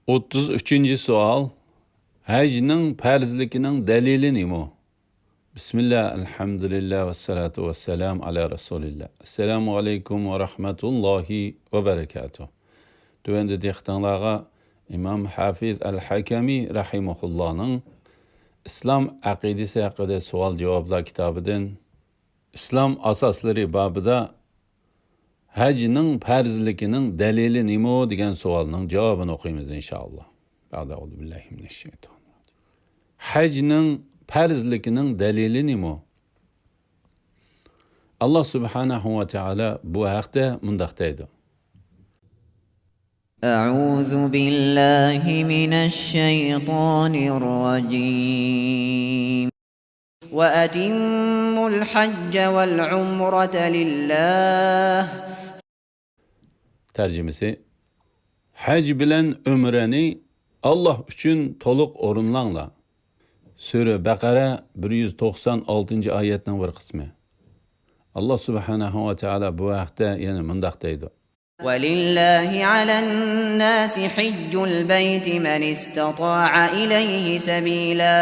33. sual. Hacning farzligining dalili nima? Bismillah, elhamdülillah ve salatu ve selam ala Resulillah. Esselamu aleykum ve rahmetullahi ve berekatuh. Tövende dehtanlağa İmam Hafiz el-Hakemi rahimahullah'ın İslam aqidesi hakkında sual cevaplar kitabıdan İslam asasları babıda hacning farzligining dalili nima degan savolning javobini o'qiymiz inshaalloh. A'udhu billahi minashshaytonir. Hajning farzligining dalili nima? Allah subhanahu ve taala bu haqda mundaq deydi. أعوذ بالله من الشيطان الرجيم وأتموا الحج والعمرة لله. Tercümesi: Hac bilen ömreni Allah üçün toluq orunlanla. Sure Baqara 196. ayetning bir qismi. Allah subhanahu ve taala bu haqda yana mundaq deydi. وَلِلَّهِ عَلَى النَّاسِ حِجُّ الْبَيْتِ مَنِ اسْتَطَاعَ إِلَيْهِ سَبِيلًا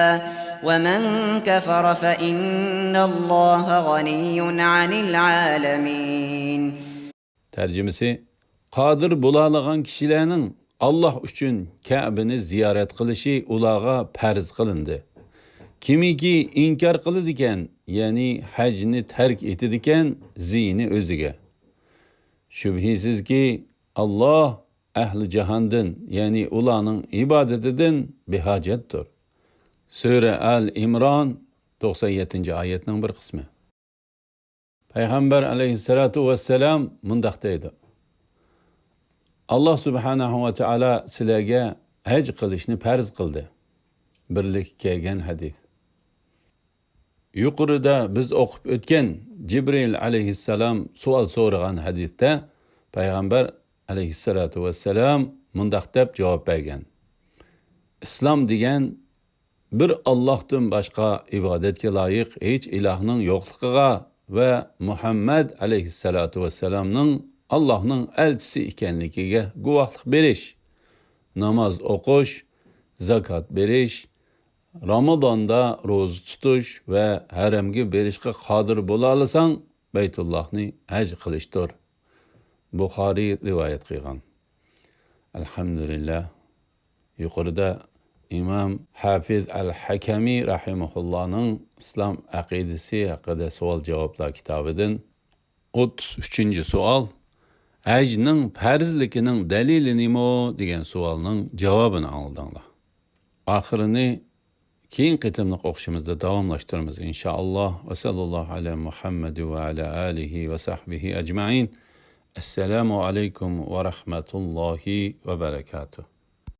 وَمَنْ كَفَرَ فَإِنَّ اللَّهَ غَنِيٌّ عَنِ الْعَالَمِينَ. Tercümesi: Qadir bulalagan kişilerinin Allah üçün Ka'bini ziyaret qilishi ularga farz qilindi. Kimiki inkar qiladigan, ya'ni hajni tark etadigan ziyni o'ziga. Şübhisizki Allah ahli jahondan, ya'ni ularning ibadetidan behojatdir. Sure Al-İmran 97. ayetning bir qismi. Payg'ambar alayhissalatu vesselam mundaq deydi. Allah subhanahu ve taala sizlarga haj qilishni farz qildi. Birlik kelgan hadis. Yuqorida biz o'qib o'tgan Jibril alayhissalom savol so'ragan hadisda Payg'ambar alayhissalatu vesselam mundaq deb javob bergan. Islom degan bir Allohdan boshqa ibodatga loyiq hech ilohning yo'qligiga va Muhammad alayhissalatu vesselamning Allohning elchisi ekanligiga guvohlik berish, namoz o'qish, zakot berish, Ramazonda ro'za tutish va haramga berishga qodir bo'la olsang, Baytullohni haj qilishdir. Buxoriy rivoyat qilgan. Alhamdulillah. Yuqorida İmam Hafiz el-Hakemi rahimahullah'ның İslam aqidasi haqida savol javoblar kitobidan 33. sual. Hajning farzligining dalili nima degan savolning javobini oldinglar. Oxirini keyin qitimliq o'qishimizda davomlashtiramiz inshaalloh. Va sallallohu ala Muhammad va ala alihi va sahbihi ajma'in. Assalomu alaykum va rahmatullohi va barakatuh.